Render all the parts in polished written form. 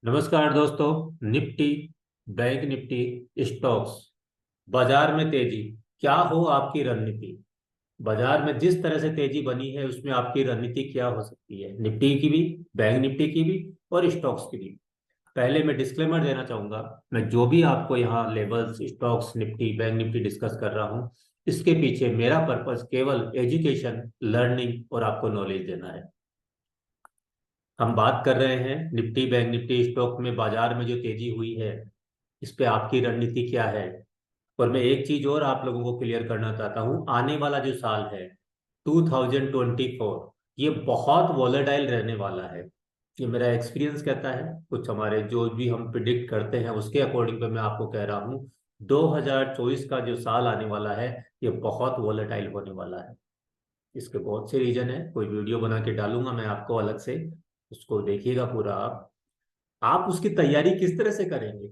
नमस्कार दोस्तों। Nifty, bank Nifty, stocks, बाजार में तेजी, क्या हो आपकी रणनीति। बाजार में जिस तरह से तेजी बनी है उसमें आपकी रणनीति क्या हो सकती है, निफ्टी की भी, बैंक निफ्टी की भी और स्टॉक्स की भी। पहले मैं डिस्क्लेमर देना चाहूंगा, मैं जो भी आपको यहाँ levels, stocks, Nifty, bank Nifty discuss कर रहा हूँ, इसके पीछे मेरा पर्पस केवल एजुकेशन, लर्निंग और आपको नॉलेज देना है। हम बात कर रहे हैं निफ्टी, बैंक निफ्टी, स्टॉक में बाजार में जो तेजी हुई है, इस पे आपकी रणनीति क्या है। और मैं एक चीज और आप लोगों को क्लियर करना चाहता हूं, आने वाला जो साल है 2024, ये बहुत वॉलेटाइल रहने वाला है। ये मेरा एक्सपीरियंस कहता है, कुछ हमारे जो भी हम प्रिडिक्ट करते हैं उसके अकॉर्डिंग पे मैं आपको कह रहा हूँ 2024 का जो साल आने वाला है ये बहुत वॉलेटाइल होने वाला है। इसके बहुत से रीजन है, कोई वीडियो बना के डालूंगा मैं आपको अलग से, उसको देखिएगा पूरा। आप उसकी तैयारी किस तरह से करेंगे,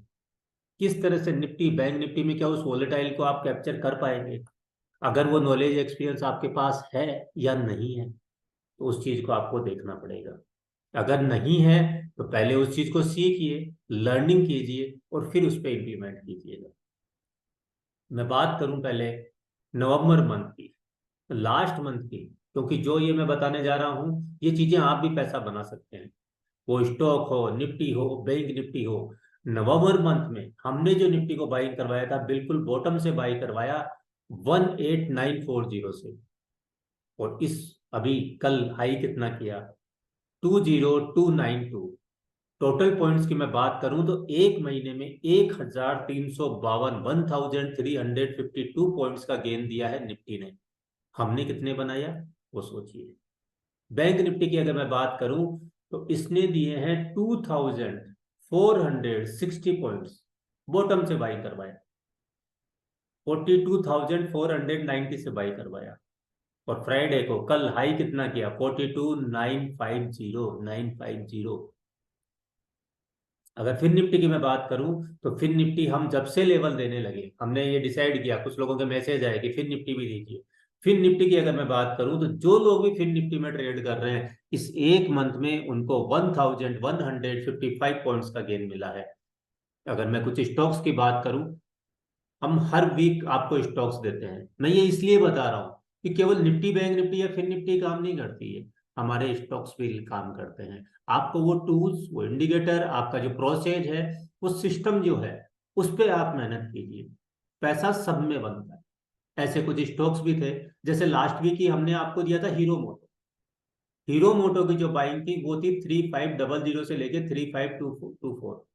किस तरह से निफ्टी, बैंक निफ्टी में क्या उस वोलेटाइल को आप कैप्चर कर पाएंगे, अगर वो नॉलेज एक्सपीरियंस आपके पास है या नहीं है, तो उस चीज को आपको देखना पड़ेगा। अगर नहीं है तो पहले उस चीज को सीखिए, लर्निंग कीजिए और फिर उस पर इम्प्लीमेंट कीजिएगा। मैं बात करूं पहले नवंबर मंथ की, लास्ट मंथ की, क्योंकि जो ये मैं बताने जा रहा हूं ये चीजें आप भी पैसा बना सकते हैं। वो स्टॉक हो, निफ्टी हो, बैंक निफ्टी हो। नवंबर मंथ में हमने जो निफ्टी को बाई करवाया था, बिल्कुल बॉटम से बाई करवाया 18940 से। और इस अभी कल हाई कितना किया, 20292। टोटल पॉइंट्स की मैं बात करूं तो एक महीने में 1352, 1352 पॉइंट्स का गेन दिया है निफ्टी ने। हमने कितने बनाया वो सोचिए। बैंक निफ्टी की अगर मैं बात करूं तो इसने दिए हैं 2460 पॉइंट्स, बॉटम से बाई करवाया, 42490 से बाई करवाया। और फ्राइडे को कल हाई कितना किया, 42950, 950। अगर फिर निफ्टी की मैं बात करूं तो फिर निफ्टी हम जब से लेवल देने लगे, हमने ये डिसाइड किया, कुछ लोगों के मैसेज आए कि फिर निफ्टी भी दीजिए। फिर निफ्टी की अगर मैं बात करूं तो जो लोग भी फिर निफ्टी में ट्रेड कर रहे हैं, इस एक मंथ में उनको 1155 पॉइंट्स का गेन मिला है। अगर मैं कुछ स्टॉक्स की बात करूं, हम हर वीक आपको स्टॉक्स देते हैं। मैं ये इसलिए बता रहा हूँ कि केवल निफ्टी, बैंक निफ्टी या फिर निफ्टी काम नहीं करती है, हमारे स्टॉक्स भी काम करते हैं। आपको वो टूल्स, वो इंडिकेटर, आपका जो प्रोसेस है, वो सिस्टम जो है, उस पर आप मेहनत कीजिए। पैसा सब में बनता है। ऐसे कुछ स्टॉक्स भी थे, जैसे लास्ट वीक ही हमने आपको दिया था हीरो मोटो। हीरो मोटो की जो बाइंग थी वो थी 3500 से लेके 3524।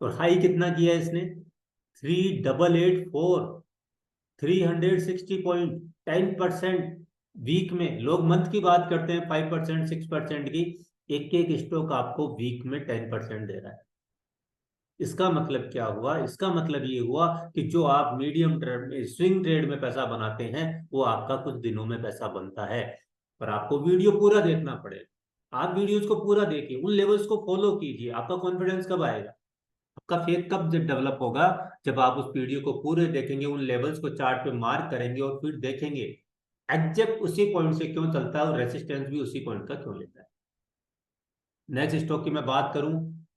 और हाई कितना किया इसने, 3884, 360 पॉइंट, 10%। वीक में लोग मंथ की बात करते हैं 5%, 6% की, एक एक स्टॉक आपको वीक में 10% दे रहा है। इसका मतलब क्या हुआ, इसका मतलब ये हुआ कि जो आप मीडियम ट्रेड में, स्विंग ट्रेड में पैसा बनाते हैं, वो आपका कुछ दिनों में पैसा बनता है। पर आपको वीडियो पूरा देखना पड़ेगा। आप वीडियोस को पूरा देखिए, उन लेवल्स को फॉलो कीजिए। आपका कॉन्फिडेंस कब आएगा, आपका फेथ कब डेवलप होगा, जब आप उस वीडियो को पूरे देखेंगे, उन लेवल्स को चार्ट पे मार्क करेंगे और फिर देखेंगे एग्जैक्ट उसी पॉइंट से क्यों चलता है और रेसिस्टेंस भी उसी पॉइंट का क्यों लेता है। नेक्स्ट स्टॉक की मैं बात करूं,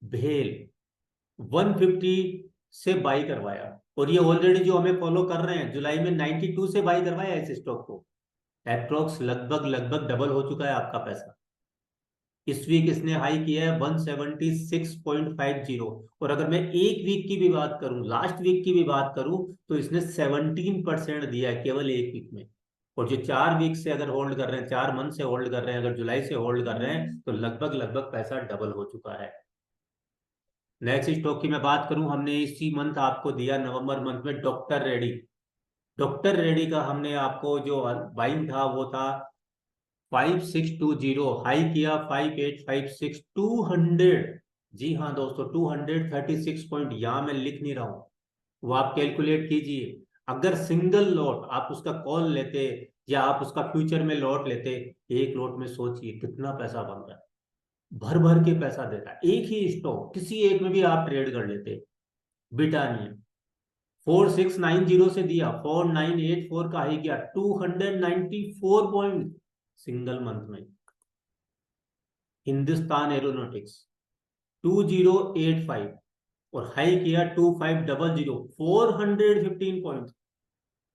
भेल, 150 से बाई करवाया। और ये ऑलरेडी जो हमें फॉलो कर रहे हैं, जुलाई में 92 से बाई करवाया इस स्टॉक को। अप्रोक्स लगभग लगभग डबल हो चुका है आपका पैसा। इस वीक इसने हाई किया है 176.50। और अगर मैं एक वीक की भी बात करूं, लास्ट वीक की भी बात करूं, तो इसने 17% दिया है केवल एक वीक में। और जो 4 वीक से अगर होल्ड कर रहे हैं, 4 मंथ से होल्ड कर रहे हैं, अगर जुलाई से होल्ड कर रहे हैं, तो लगभग लगभग पैसा डबल हो चुका है। नेक्स्ट स्टॉक की मैं बात करूं, हमने इसी मंथ आपको दिया नवंबर मंथ में डॉक्टर रेडी। डॉक्टर रेडी का हमने आपको जो बाइंग था वो था 5620, हाई किया 5856, 200। जी हाँ दोस्तों, 236 पॉइंट, यहाँ मैं लिख नहीं रहा हूँ, वो आप कैलकुलेट कीजिए। अगर सिंगल लॉट आप उसका कॉल लेते या आप उसका फ्यूचर में लॉट लेते, एक लॉट में सोचिए कितना पैसा बन रहा है। भर भर के पैसा देता है एक ही स्टॉक, किसी एक में भी आप ट्रेड कर लेते। ब्रिटानिया 4690 से दिया, 4984 का हाई किया, 294 पॉइंट सिंगल मंथ में। हिंदुस्तान एरोनॉटिक्स 2085 और हाई किया 2500, 415 पॉइंट,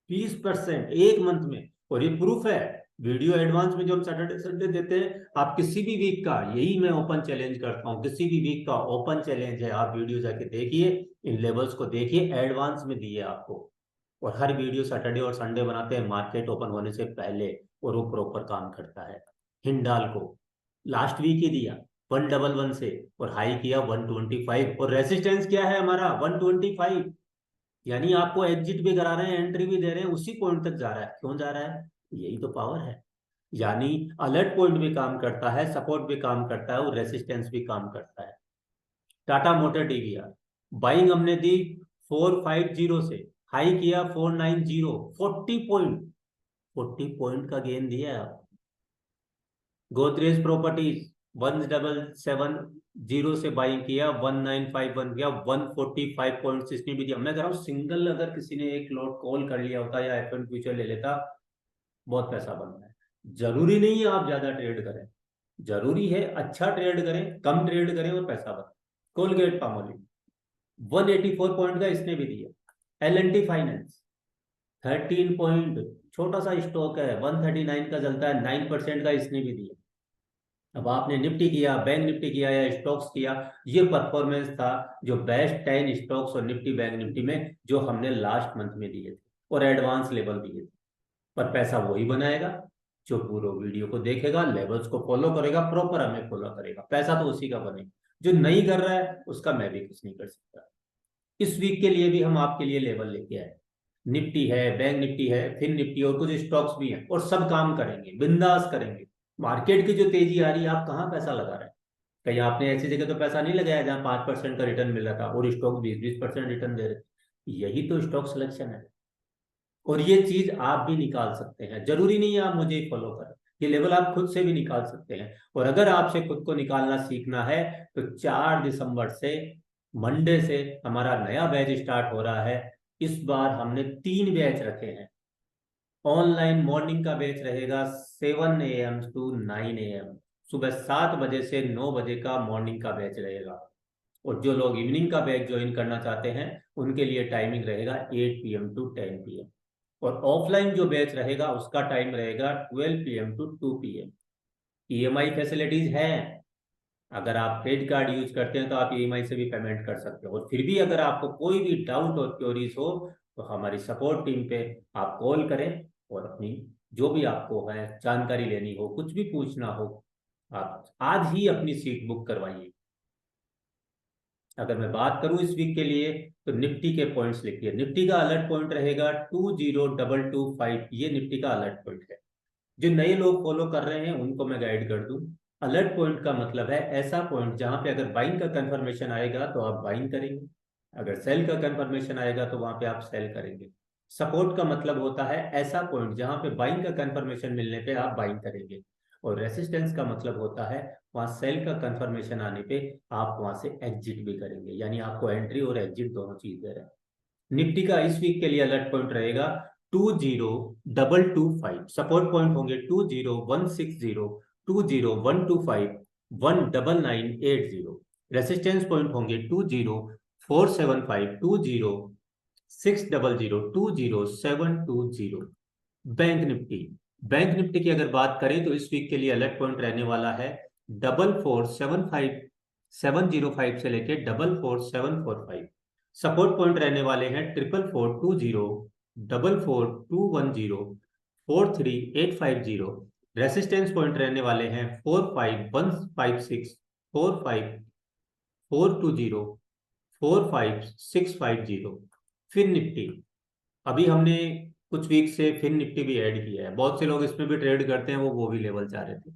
20% एक मंथ में। और ये प्रूफ है, वीडियो एडवांस में जो हम सैटरडे संडे देते हैं, आप किसी भी वीक का, यही मैं ओपन चैलेंज करता हूँ, किसी भी वीक का ओपन चैलेंज है, आप वीडियो जाके देखिए, इन लेवल्स को देखिए, एडवांस में दिए आपको। और हर वीडियो सैटरडे और संडे बनाते हैं मार्केट ओपन होने से पहले, और वो प्रॉपर काम करता है। हिंडाल को लास्ट वीक ही दिया 111 से, और हाई किया 125, और रेसिस्टेंस क्या है हमारा 125। यानी आपको एग्जिट भी करा रहे हैं, एंट्री भी दे रहे हैं, उसी पॉइंट तक जा रहा है। क्यों जा रहा है? यही तो पावर है। यानी अलर्ट पॉइंट भी काम करता है, सपोर्ट भी काम करता है, और रेसिस्टेंस भी काम करता है। टाटा मोटर डीवीआर बाइंग हमने दी 450 से, हाई किया 490, 40 पॉइंट, 40 पॉइंट का गेन दिया है आप। गोदरेज प्रॉपर्टीज 1770 से बाइंग किया, 1951 गया, 145 पॉइंट इसने भी दिया। मैं कह रहा हूँ सिंगल अगर किसी ने एक लॉट कॉल कर लिया होता या एफ एंड फ्यूचर ले लेता, बहुत पैसा बनता है। जरूरी नहीं है आप ज्यादा ट्रेड करें, जरूरी है अच्छा ट्रेड करें, कम ट्रेड करें और पैसा बने। कोलगेट पामोलिव 184 पॉइंट का इसने भी दिया। L N T finance 13 point, छोटा सा स्टॉक है, 139 का चलता है, 9% का इसने भी दिया। अब आपने निफ्टी किया, बैंक निफ्टी किया या स्टॉक्स किया, ये परफॉर्मेंस था जो बेस्ट 10 स्टॉक्स और निफ्टी बैंक निफ्टी में जो हमने लास्ट मंथ में दिए थे, और एडवांस लेवल दिए थे। पर पैसा वही बनाएगा जो पूरा वीडियो को देखेगा, लेवल्स को फॉलो करेगा, प्रॉपर हमें फॉलो करेगा, पैसा तो उसी का बनेगा। जो नहीं कर रहा है उसका मैं भी कुछ नहीं कर सकता। इस वीक के लिए भी हम आपके लिए लेवल लेके आए, निफ्टी है, बैंक निफ्टी है, फिर निफ्टी और कुछ स्टॉक्स भी हैं, और सब काम करेंगे, बिंदास करेंगे। मार्केट की जो तेजी आ रही है, आप कहाँ पैसा लगा रहे हैं? कहीं आपने ऐसी जगह तो पैसा नहीं लगाया जहां 5% का रिटर्न मिल रहा था और स्टॉक 20-20% रिटर्न दे रहे। यही तो स्टॉक सिलेक्शन है। और ये चीज आप भी निकाल सकते हैं, जरूरी नहीं है आप मुझे फॉलो करें, ये लेवल आप खुद से भी निकाल सकते हैं। और अगर आपसे खुद को निकालना सीखना है, तो 4 दिसंबर से, मंडे से हमारा नया बैच स्टार्ट हो रहा है। इस बार हमने 3 बैच रखे हैं। ऑनलाइन मॉर्निंग का बैच रहेगा 7 AM to 9 AM, सुबह 7 बजे से 9 बजे का मॉर्निंग का बैच रहेगा। और जो लोग इवनिंग का बैच ज्वाइन करना चाहते हैं, उनके लिए टाइमिंग रहेगा 8 PM to 10 PM। और ऑफलाइन जो बैच रहेगा उसका टाइम रहेगा 12 PM to 2 PM। EMI facilities है, अगर आप क्रेडिट कार्ड यूज करते हैं तो आप ईएमआई से भी पेमेंट कर सकते हो। और फिर भी अगर आपको कोई भी डाउट और क्वेरीज हो, तो हमारी सपोर्ट टीम पे आप कॉल करें, और अपनी जो भी आपको है जानकारी लेनी हो, कुछ भी पूछना हो, आप आज ही अपनी सीट बुक करवाइए। अगर मैं बात करूं इस वीक के लिए, तो निफ्टी के पॉइंट्स लिखिए। निफ्टी का अलर्ट पॉइंट रहेगा 20225, ये निफ्टी का अलर्ट पॉइंट है। जो नए लोग फॉलो कर रहे हैं उनको मैं गाइड कर दूं, अलर्ट पॉइंट का मतलब है ऐसा पॉइंट जहां पे अगर बाइंग का कंफर्मेशन आएगा तो आप बाइंग करेंगे, अगर सेल का कंफर्मेशन आएगा तो वहां पे आप सेल करेंगे। सपोर्ट का मतलब होता है ऐसा पॉइंट जहां पे बाइंग का कंफर्मेशन मिलने पे आप बाइंग करेंगे। और रेसिस्टेंस का मतलब होता है वहां सेल का कंफर्मेशन आने पे आप वहां से एग्जिट भी करेंगे, यानी आपको एंट्री और एग्जिट दोनों चीज दे रहे हैं। निफ्टी का इस वीक के लिए अलर्ट पॉइंट रहेगा 20225, सपोर्ट पॉइंट होंगे 20160, 20125, 19980। रेसिस्टेंस पॉइंट होंगे 20475, 20600, 20720। बैंक निफ्टी, बैंक निफ्टी की अगर बात करें तो इस वीक के लिए अलर्ट पॉइंट रहने वाला है 4475705 से लेके 44745। सपोर्ट पॉइंट रहने वाले हैं 44420, 44210, 43850। रेसिस्टेंस पॉइंट रहने वाले हैं 45156, 45420, 45650। फिर निफ्टी, अभी हमने कुछ वीक से फिर निफ्टी भी ऐड किया है, बहुत से लोग इसमें भी ट्रेड करते हैं, वो भी लेवल चाह रहे थे।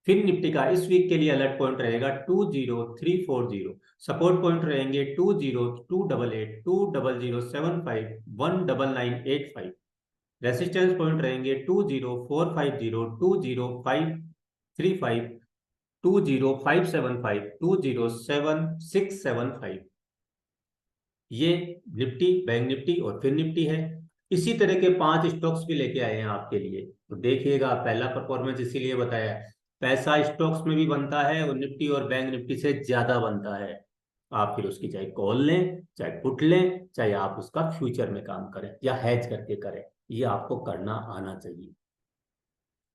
फिर निफ्टी का इस वीक के लिए अलर्ट पॉइंट रहेगा 20340, सपोर्ट पॉइंट रहेंगे 20288, 20075, 19985। रेसिस्टेंस पॉइंट रहेंगे 20450, 20535, 20575, 207,675। ये निफ्टी, बैंक निफ्टी और फिर निफ्टी है। इसी तरह के 5 स्टॉक्स भी लेके आए हैं आपके लिए, तो देखिएगा। पहला परफॉर्मेंस इसीलिए बताया है, पैसा स्टॉक्स में भी बनता है और निफ्टी और बैंक निफ्टी से ज्यादा बनता है। आप फिर उसकी चाहे कॉल लें, चाहे पुट लें, चाहे आप उसका फ्यूचर में काम करें या हेज करके करें, ये आपको करना आना चाहिए।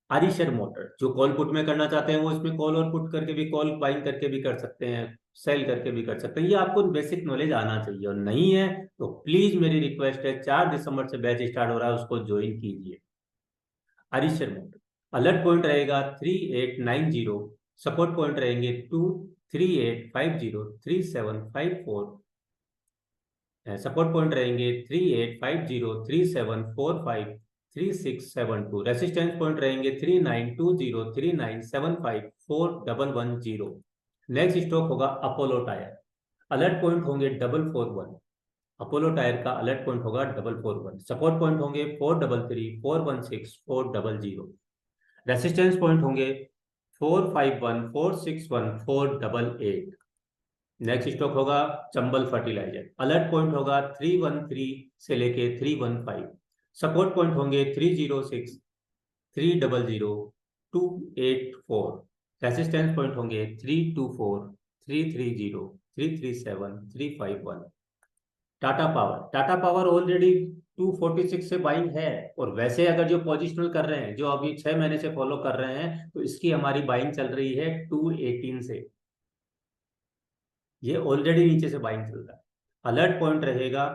आरिशर मोटर जो कॉल पुट में करना चाहते हैं वो इसमें कॉल और पुट करके भी, कॉल बाइंग करके भी कर सकते हैं, सेल करके भी कर सकते हैं। ये आपको बेसिक नॉलेज आना चाहिए, और नहीं है तो प्लीज मेरी रिक्वेस्ट है, 4 दिसंबर से बैच स्टार्ट हो रहा है, उसको ज्वाइन कीजिए। आरिशर मोटर अलर्ट पॉइंट रहेगा 3890, सपोर्ट पॉइंट रहेंगे 238503754, सपोर्ट पॉइंट रहेंगे 385037453672, रेसिस्टेंस पॉइंट रहेंगे 392039754110। नेक्स्ट स्टॉक होगा अपोलो टायर, अलर्ट पॉइंट होंगे 441, अपोलो टायर का अलर्ट पॉइंट होगा 441, सपोर्ट पॉइंट होंगे 433 416 400, रेसिस्टेंस पॉइंट होंगे 451 461 488। नेक्स्ट स्टॉक होगा चंबल फर्टिलाइजर, अलर्ट पॉइंट होगा 313 से लेके 315, सपोर्ट पॉइंट होंगे 306 300 284, रेसिस्टेंस पॉइंट होंगे 324 330 337 351। टाटा पावर ऑलरेडी 246 से बाइंग है, और वैसे अगर जो पोजिशनल कर रहे हैं, जो अभी 6 महीने से फॉलो कर रहे हैं, तो इसकी हमारी बाइंग चल रही है 218 से, ये ऑलरेडी नीचे से बाइंग चल रहा है। अलर्ट पॉइंट रहेगा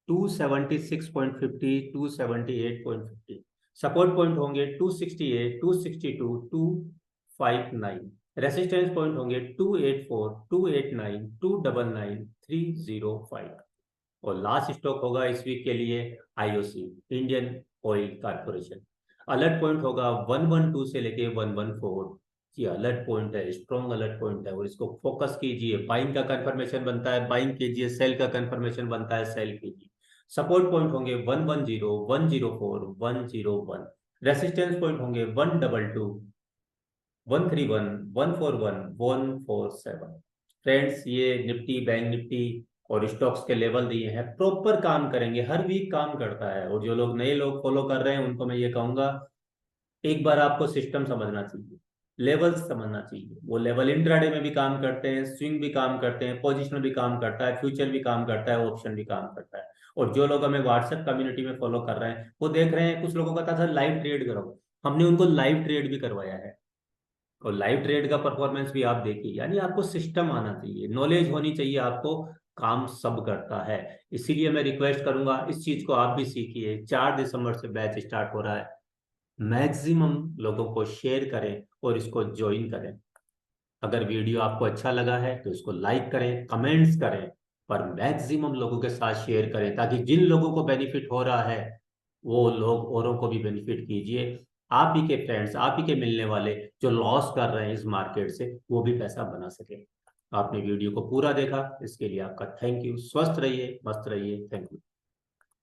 276.50 278.50, सपोर्ट पॉइंट होंगे 268 262 259, रेसिस्टेंस पॉइंट होंगे 284 289 299 305। और लास्ट स्टॉक होगा इस वीक के लिए IOC, Indian oil corporation, alert point होगा 112 से लेके 114। ये अलर्ट पॉइंट है, स्ट्रॉन्ग अलर्ट पॉइंट है, और इसको फोकस कीजिए। बाइंग का कंफर्मेशन बनता है बाइंग कीजिए, सेल का कंफर्मेशन बनता है सेल कीजिए। सपोर्ट पॉइंट होंगे 110 104 101, रेसिस्टेंस पॉइंट होंगे 122 131 141 147। फ्रेंड्स, ये निफ्टी बैंक निफ्टी और स्टॉक्स के लेवल दिए हैं, प्रॉपर काम करेंगे, हर वीक काम करता है। और जो लोग नए लोग फॉलो कर रहे हैं उनको मैं ये कहूंगा, एक बार आपको सिस्टम समझना चाहिए, लेवल्स समझना चाहिए। वो लेवल इंट्राडे में भी काम करते हैं, स्विंग भी काम करते हैं, पोजिशनल भी काम करता है, फ्यूचर भी काम करता है, ऑप्शन भी काम करता है। और जो लोग हमें व्हाट्सएप कम्युनिटी में फॉलो कर रहे हैं वो देख रहे हैं, कुछ लोगों का था लाइव ट्रेड करो, हमने उनको लाइव ट्रेड भी करवाया है, और लाइव ट्रेड का परफॉर्मेंस भी आप देखिए। यानी आपको सिस्टम आना चाहिए, नॉलेज होनी चाहिए आपको, काम सब करता है। इसीलिए मैं रिक्वेस्ट करूंगा इस चीज को आप भी सीखिए। 4 दिसंबर से बैच स्टार्ट हो रहा है, मैक्सिमम लोगों को शेयर करें और इसको ज्वाइन करें। अगर वीडियो आपको अच्छा लगा है तो इसको लाइक करें, कमेंट्स करें, पर मैक्सिमम लोगों के साथ शेयर करें, ताकि जिन लोगों को बेनिफिट हो रहा है वो लोग औरों को भी बेनिफिट कीजिए। आप ही के फ्रेंड्स, आप ही के मिलने वाले जो लॉस कर रहे हैं इस मार्केट से, वो भी पैसा बना सके। आपने वीडियो को पूरा देखा, इसके लिए आपका थैंक यू। स्वस्थ रहिए, मस्त रहिए, थैंक यू।